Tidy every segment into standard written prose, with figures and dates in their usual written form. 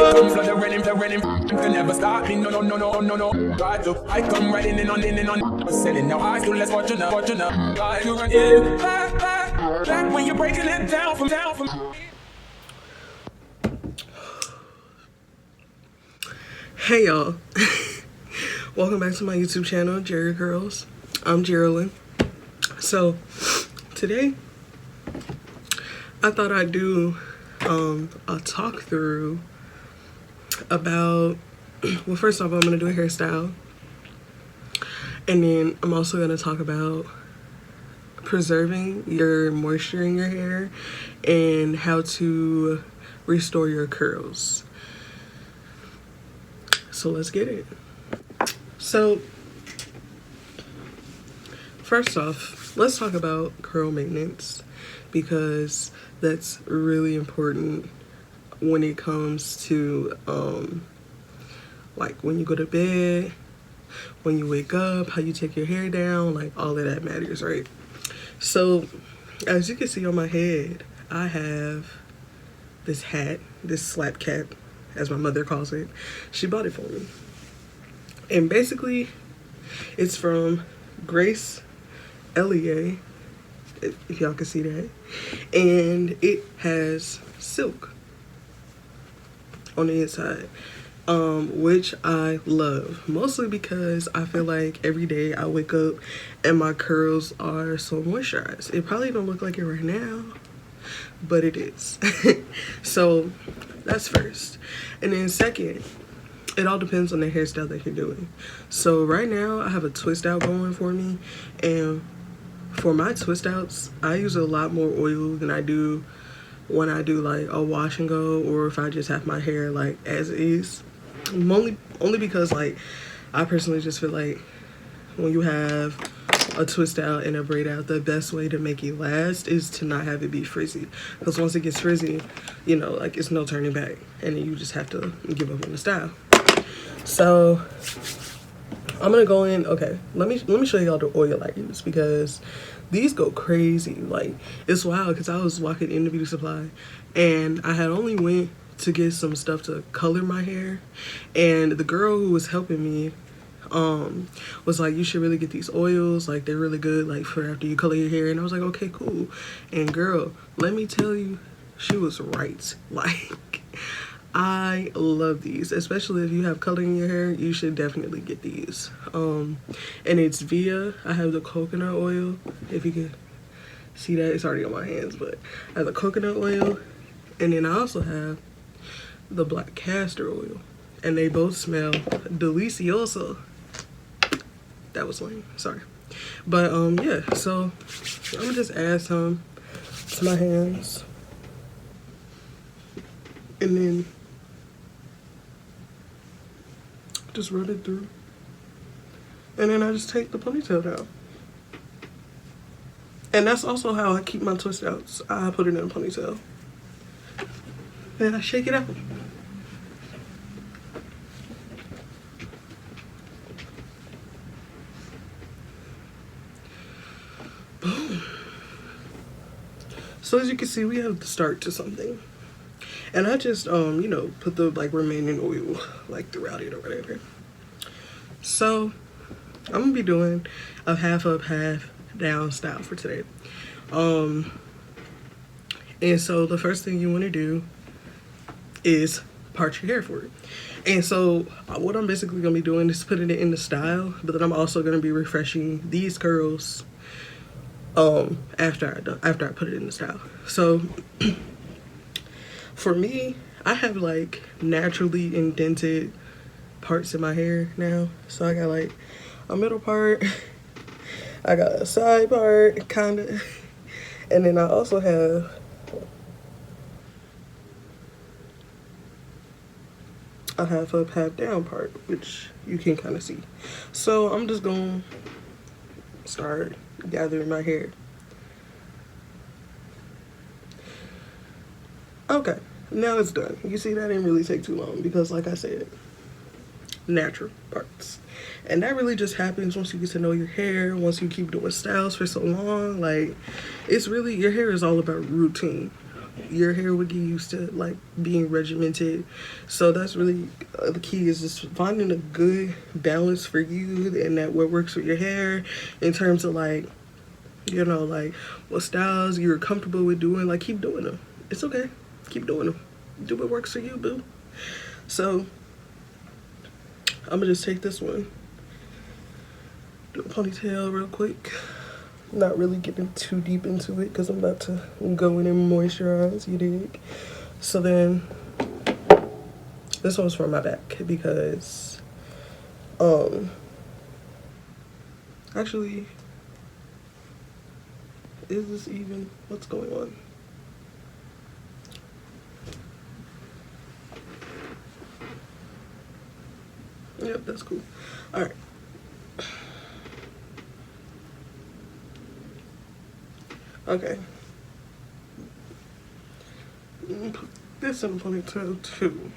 Come flood the rhythm, can never stop me, no. God, look, I come riding in on, selling now I do less watching up. God, you run in, back when you're breaking it down from. Hey y'all, welcome back to my YouTube channel, Jerry Girls. I'm Geraldine. So today I thought I'd do a talk through about, well, first off, I'm gonna do a hairstyle, and then I'm also gonna talk about preserving your moisture in your hair and how to restore your curls. So let's get it. So first off, let's talk about curl maintenance, because that's really important when it comes to like when you go to bed, when you wake up, how you take your hair down, like all of that matters, right? So as you can see on my head, I have this hat, this slap cap, as my mother calls it. She bought it for me. And basically, it's from Grace Ellier, if y'all can see that. And it has silk on the inside, which I love. Mostly because I feel like every day I wake up and my curls are so moisturized. It probably don't look like it right now, but it is. So that's first. And then second, it all depends on the hairstyle that you're doing. So right now I have a twist out going for me, and for my twist outs, I use a lot more oil than I do when I do like a wash and go, or if I just have my hair like as is. Only because like I personally just feel like when you have a twist out and a braid out, the best way to make it last is to not have it be frizzy, because once it gets frizzy, you know, like it's no turning back, and then you just have to give up on the style. So I'm gonna go in. Okay, let me show y'all the oil I use, because these go crazy. Like, it's wild, because I was walking in the beauty supply and I had only went to get some stuff to color my hair, and the girl who was helping me was like, you should really get these oils, like they're really good, like for after you color your hair. And I was like, okay, cool. And girl, let me tell you, she was right. Like, I love these, especially if you have color in your hair. You should definitely get these. And it's via, I have the coconut oil, if you can see that, it's already on my hands, but I have the coconut oil, and then I also have the black castor oil, and they both smell delicioso. That was lame, sorry. But yeah, so I'm gonna just add some to my hands, and then just run it through, and then I just take the ponytail down. And that's also how I keep my twist outs. I put it in a ponytail and I shake it out. Boom. So as you can see, we have the start to something. And I just, you know, put the like remaining oil like throughout it or whatever. So I'm gonna be doing a half up, half down style for today. And so the first thing you want to do is part your hair for it. And so what I'm basically gonna be doing is putting it in the style, but then I'm also gonna be refreshing these curls after I put it in the style. So for me, I have like naturally indented parts in my hair now. So I got like a middle part, I got a side part, kinda, and then I also have a half up, half down part, which you can kind of see. So I'm just gonna start gathering my hair. Okay, now it's done. You see, that didn't really take too long because, like I said, natural parts. And that really just happens once you get to know your hair, once you keep doing styles for so long. Like, it's really, your hair is all about routine. your hair would get used to like being regimented. So that's really the key, is just finding a good balance for you and that what works with your hair in terms of like, you know, like what styles you're comfortable with doing. Like, keep doing them. It's okay. Keep doing them. Do what works for you, boo. So I'm gonna just take this one, do a ponytail real quick. Not really getting too deep into it because I'm about to go in and moisturize, you dig? So then this one's for my back because actually, is this even what's going on? Yep, that's cool. All right. Okay. Put this in a ponytail too.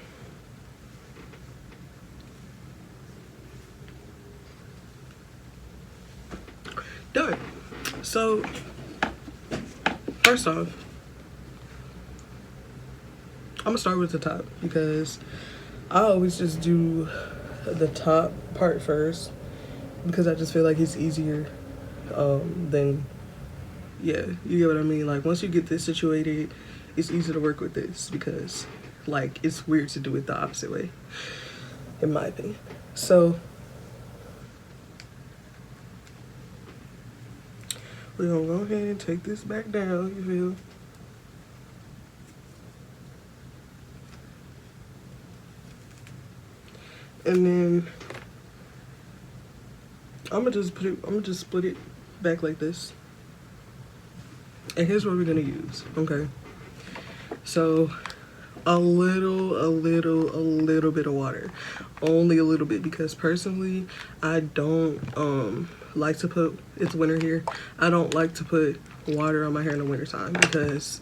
Done. So, first off, I'm gonna start with the top because I always just do the top part first because I just feel like it's easier than, yeah, you get what I mean? Like, once you get this situated, it's easy to work with this because, like, it's weird to do it the opposite way, in my opinion. So, we're gonna go ahead and take this back down, you feel? And then I'm gonna just split it back like this. And here's what we're gonna use, okay? So a little bit of water. Only a little bit, because personally I don't like to put, it's winter here, I don't like to put water on my hair in the winter time because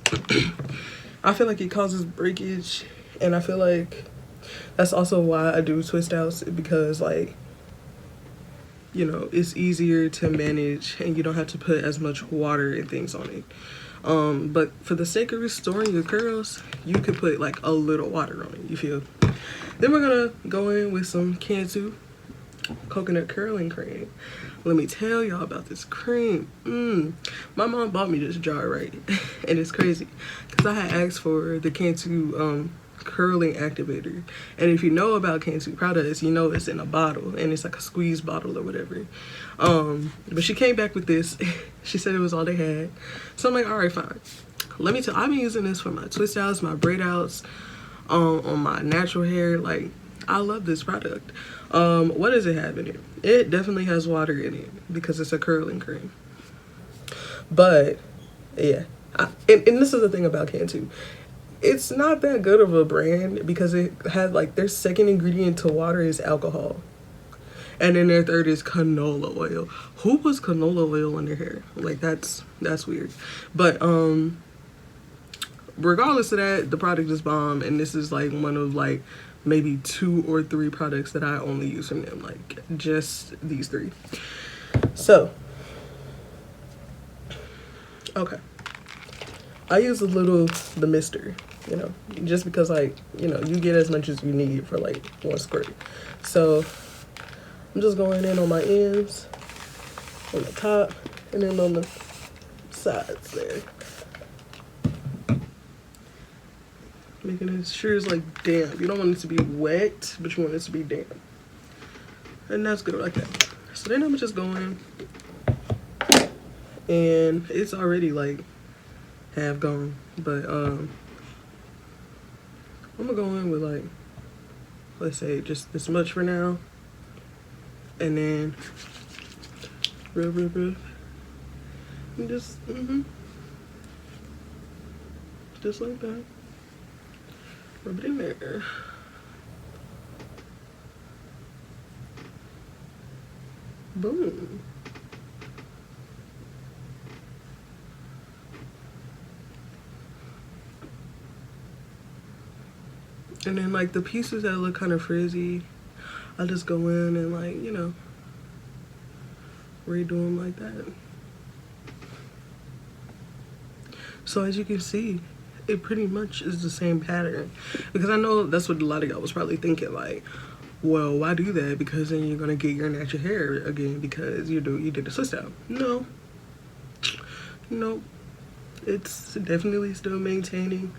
I feel like it causes breakage, and I feel like that's also why I do twist outs, because like, you know, it's easier to manage and you don't have to put as much water and things on it. But for the sake of restoring your curls, you could put like a little water on it, you feel? Then we're gonna go in with some Cantu coconut curling cream. Let me tell y'all about this cream. My mom bought me this jar, right? And it's crazy because I had asked for the Cantu curling activator, and if you know about Cantu products, you know it's in a bottle and it's like a squeeze bottle or whatever. But she came back with this. She said it was all they had, so I'm like, all right, fine. Let me tell, I've been using this for my twist outs, my braid outs, on my natural hair. Like, I love this product. What does it have in it? It definitely has water in it because it's a curling cream. But yeah, and this is the thing about Cantu. It's not that good of a brand because it had like, their second ingredient to water is alcohol. And then their third is canola oil. Who puts canola oil in their hair? Like, that's weird. But regardless of that, the product is bomb, and this is like one of like maybe 2 or 3 products that I only use from them, like just these 3. So, okay, I use the mister, you know, just because, like, you know, you get as much as you need for like 1 squirt. So I'm just going in on my ends, on the top, and then on the sides there, making sure it's like damp. You don't want it to be wet, but you want it to be damp, and that's good like that. So then I'm just going, and it's already like half gone, but I'm gonna go in with like, let's say just this much for now, and then rub, and just just like that. Rub it in there. Boom. And then like the pieces that look kind of frizzy, I'll just go in and, like, you know, redo them like that. So as you can see, it pretty much is the same pattern. Because I know that's what a lot of y'all was probably thinking, like, well, why do that? Because then you're gonna get your natural hair again because you did a twist out. No, it's definitely still maintaining,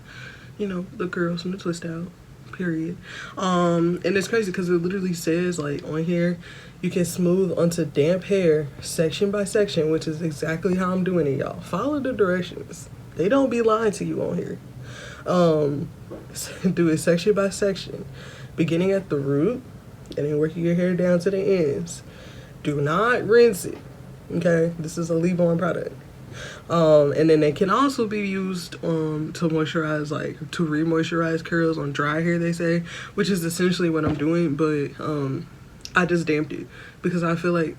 the curls from the twist out. Period. And it's crazy because it literally says, like, on here, you can smooth onto damp hair section by section, which is exactly how I'm doing it, y'all. Follow the directions. They don't be lying to you on here. Do it section by section, beginning at the root and then working your hair down to the ends. Do not rinse it. Okay, this is a leave-on product. And then they can also be used to moisturize, like to re-moisturize curls on dry hair, they say, which is essentially what I'm doing. But I just damped it because I feel like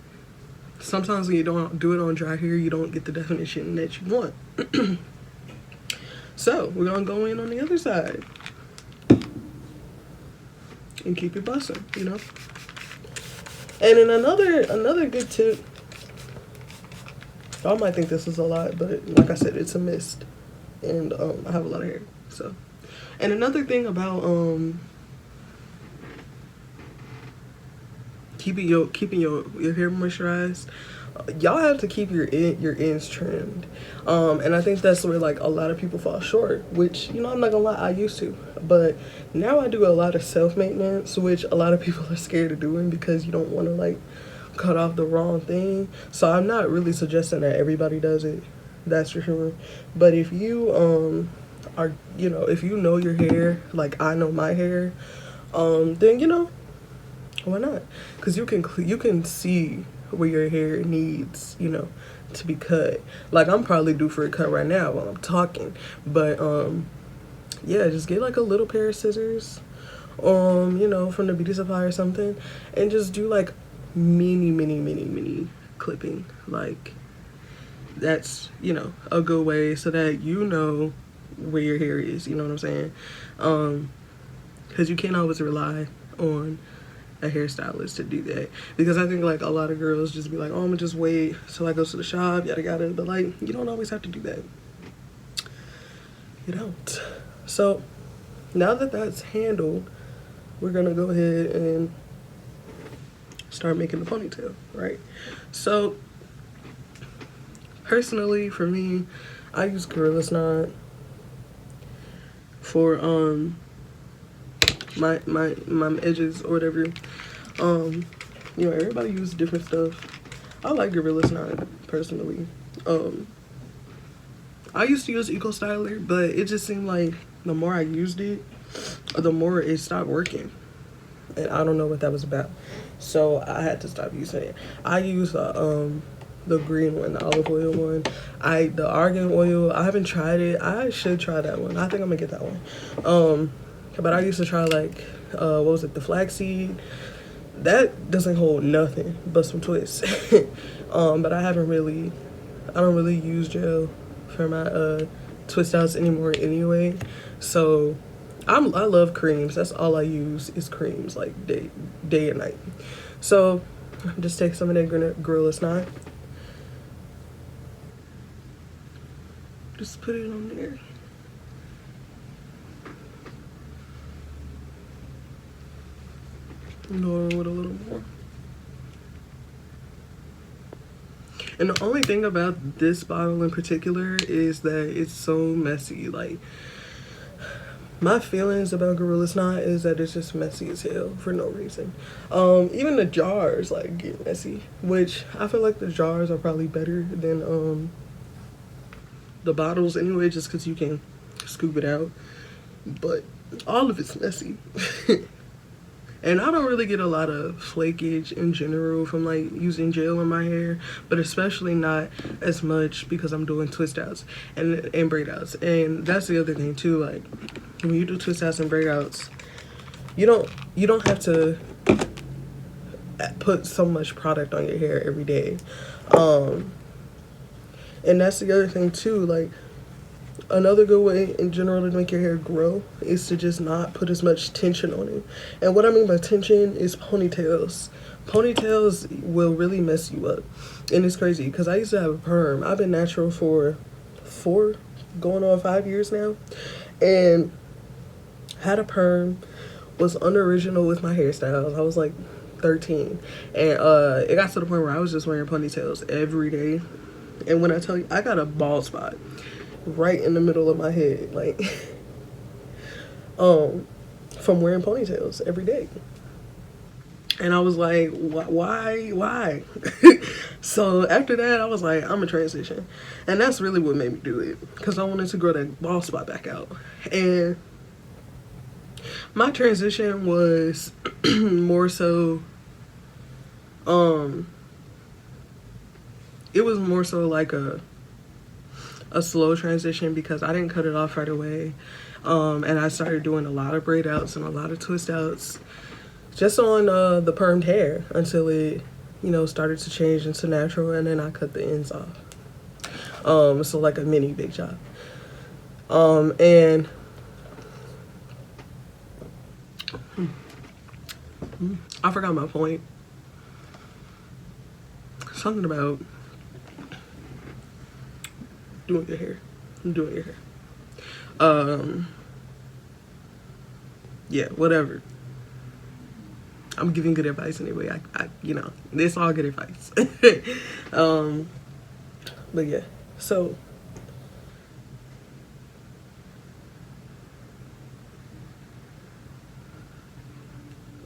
sometimes when you don't do it on dry hair, you don't get the definition that you want. So we're gonna go in on the other side and keep it busting, And then another good tip. Y'all might think this is a lot, but like I said, it's a mist, and I have a lot of hair. So, and another thing about keeping your hair moisturized, y'all have to keep your ends trimmed, and I think that's where like a lot of people fall short. Which I'm not gonna lie, I used to, but now I do a lot of self maintenance, which a lot of people are scared of doing because you don't want to like cut off the wrong thing. So I'm not really suggesting that everybody does it, that's for sure. But if you are if you know your hair like I know my hair, then why not? Because you can see where your hair needs to be cut. Like I'm probably due for a cut right now while I'm talking, but yeah, just get like a little pair of scissors from the beauty supply or something, and just do like mini clipping. Like that's a good way so that where your hair is, you know what I'm saying? Because you can't always rely on a hairstylist to do that, because I think like a lot of girls just be like, oh, I'm gonna just wait till I go to the shop, yada yada, but like you don't always have to do that. You don't. So now that that's handled, we're gonna go ahead and start making the ponytail, right? So personally for me, I use Gorilla Snot for my edges or whatever. Everybody uses different stuff. I like Gorilla Snot personally. I used to use Eco Styler, but it just seemed like the more I used it, the more it stopped working, and I don't know what that was about. So I had to stop using it. I use the green one, the olive oil one. The argan oil, I haven't tried it. I should try that one. I think I'm gonna get that one. But I used to try like what was it, the flaxseed. That doesn't hold nothing but some twists. But I don't really use gel for my twist outs anymore anyway. So I love creams. That's all I use is creams, like day and night. So just take some of that Gorilla Snot, just put it on there. Lower with a little more. And the only thing about this bottle in particular is that it's so messy. Like, my feelings about Gorilla Snot is that it's just messy as hell for no reason. Even the jars like get messy, which I feel like the jars are probably better than the bottles anyway, just because you can scoop it out. But all of it's messy. And I don't really get a lot of flakage in general from like using gel in my hair, but especially not as much because I'm doing twist outs and braid outs. And that's the other thing too, like when you do twist outs and braid outs, you don't have to put so much product on your hair every day. And that's the other thing too, like another good way in general to make your hair grow is to just not put as much tension on it. And what I mean by tension is ponytails. Ponytails will really mess you up. And it's crazy because I used to have a perm. I've been natural for 4 going on 5 years now. and had a perm, was unoriginal with my hairstyles. I was like 13, and it got to the point where I was just wearing ponytails every day. And when I tell you, I got a bald spot right in the middle of my head, like from wearing ponytails every day. And I was like, why? So after that, I was like, I'm a transition. And that's really what made me do it, because I wanted to grow that bald spot back out. And my transition was more so, it was more so like a slow transition, because I didn't cut it off right away. And I started doing a lot of braid outs and a lot of twist outs just on the permed hair until it, started to change into natural, and then I cut the ends off. So like a mini big chop. And I forgot my point. Something about doing your hair. Yeah, whatever. I'm giving good advice anyway. I it's all good advice. But yeah, so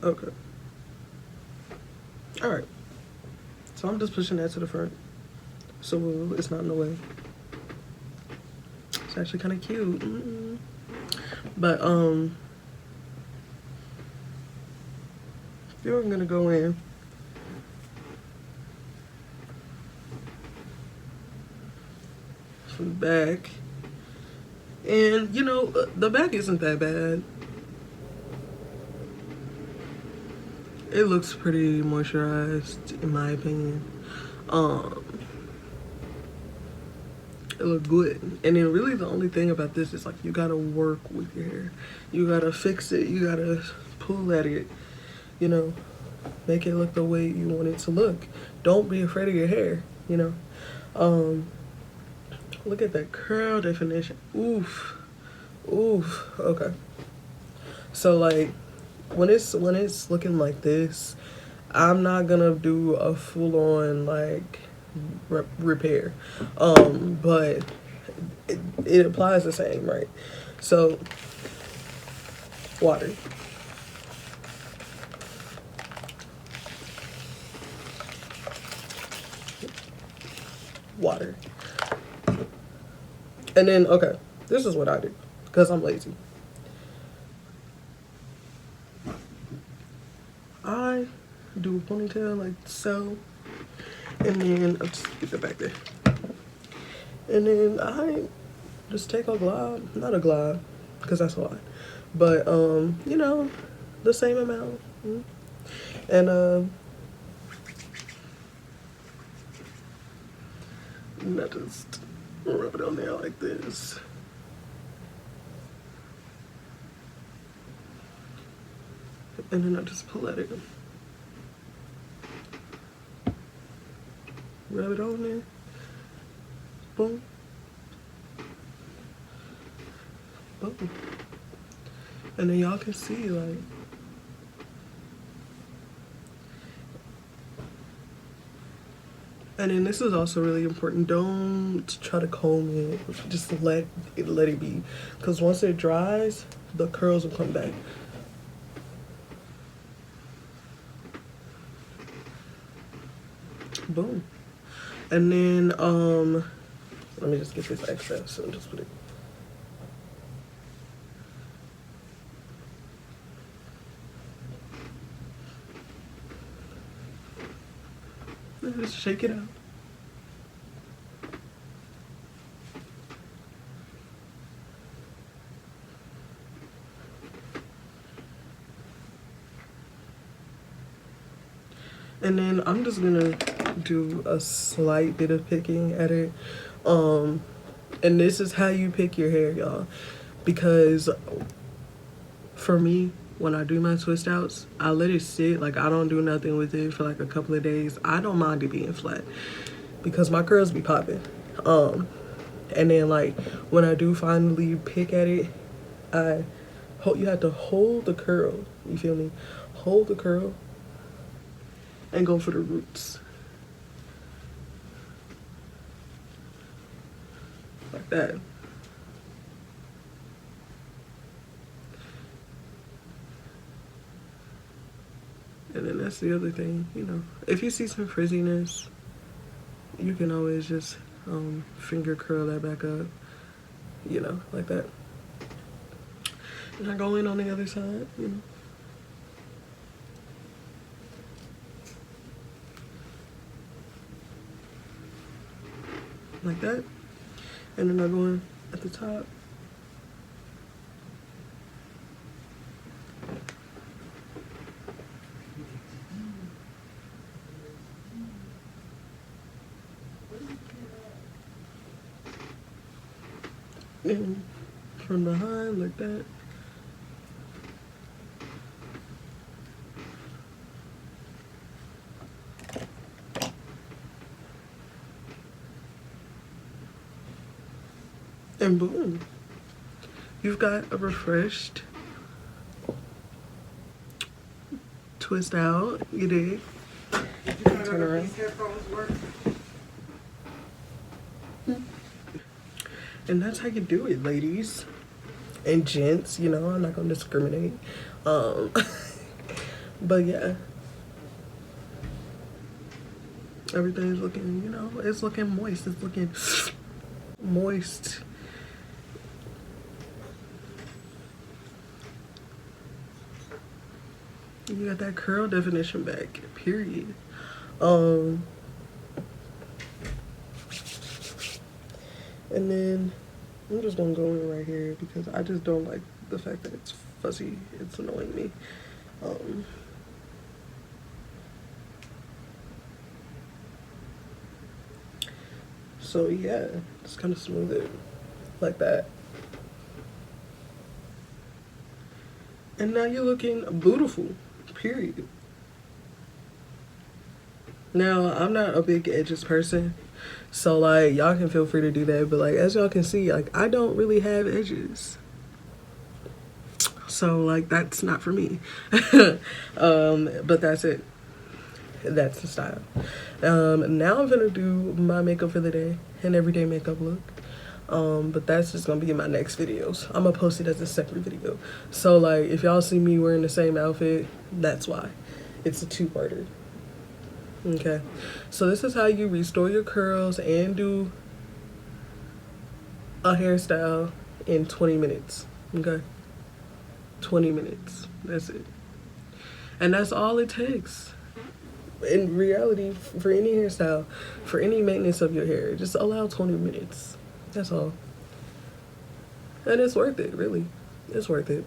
okay. All right. So I'm just pushing that to the front, so it's not in the way. It's actually kind of cute. But you're gonna go in from the back, and the back isn't that bad. It looks pretty moisturized in my opinion. It looked good. And then really the only thing about this is like you gotta work with your hair. You gotta fix it, you gotta pull at it, make it look the way you want it to look. Don't be afraid of your hair, Look at that curl definition. Oof. Okay. So like when it's looking like this, I'm not gonna do a full-on like repair, but it applies the same, right? So water, and then okay, this is what I do because I'm lazy. I do a ponytail like so, and then I'll just get it back there. And then I just take a glob, not a glob, because that's a lot, but the same amount, and I just rub it on there like this. And then I just pull at it. Rub it on there. Boom. Boom. And then y'all can see like and then this is also really important. Don't try to comb it. Just let it be. Because once it dries, the curls will come back. Boom. And then let me just get this excess, so just put it. Just shake it out. And then I'm just gonna do a slight bit of picking at it. And this is how you pick your hair, y'all. Because for me, when I do my twist outs, I let it sit. Like, I don't do nothing with it for like a couple of days. I don't mind it being flat because my curls be popping. And then like when I do finally pick at it, You have to hold the curl. You feel me? Hold the curl and go for the roots. Like that. And then that's the other thing, you know. If you see some frizziness, you can always just finger curl that back up, you know, like that. And I go in on the other side, you know. Like that. And then I go in at the top. And from behind, like that. And boom, you've got a refreshed twist out. You dig? Turn around. And that's how you do it, ladies and gents. You know, I'm not gonna discriminate. But yeah, everything's looking, you know, it's looking moist. It's looking moist. You got that curl definition back, period. And then I'm just gonna go in right here because I just don't like the fact that it's fuzzy. It's annoying me. So yeah, just kind of smooth it like that. And now you're looking beautiful, period. Now, I'm not a big edges person, so like y'all can feel free to do that, but like as y'all can see, like I don't really have edges. So like that's not for me. But that's it. That's the style. Now I'm gonna do my makeup for the day, an everyday makeup look. But that's just gonna be in my next videos. I'm gonna post it as a separate video. So like if y'all see me wearing the same outfit, that's why. It's a two-parter. Okay, so this is how you restore your curls and do a hairstyle in 20 minutes. Okay, 20 minutes. That's it. And that's all it takes. In reality, for any hairstyle, for any maintenance of your hair, just allow 20 minutes. That's all. And it's worth it, really. It's worth it.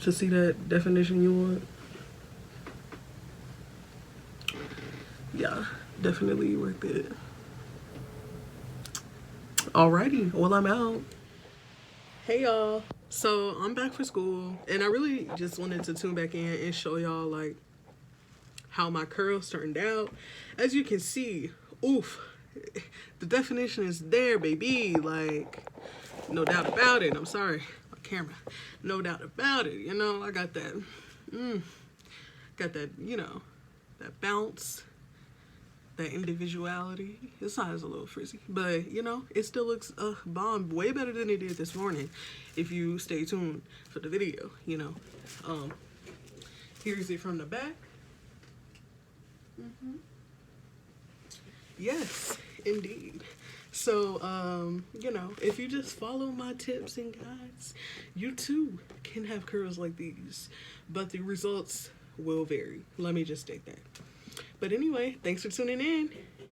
To see that definition you want. Yeah, definitely worth it. Alrighty, well I'm out. Hey y'all. So I'm back for school and I really just wanted to tune back in and show y'all like how my curls turned out. As you can see, oof, the definition is there, baby. Like, no doubt about it. I'm sorry, my camera. No doubt about it. You know, I got that, got that, you know, that bounce, that individuality. This side is a little frizzy, but you know, it still looks bomb, way better than it did this morning. If you stay tuned for the video, you know. Here's it from the back. Yes, indeed. So, you know, if you just follow my tips and guides, you too can have curls like these, but the results will vary. Let me just state that. But anyway, thanks for tuning in.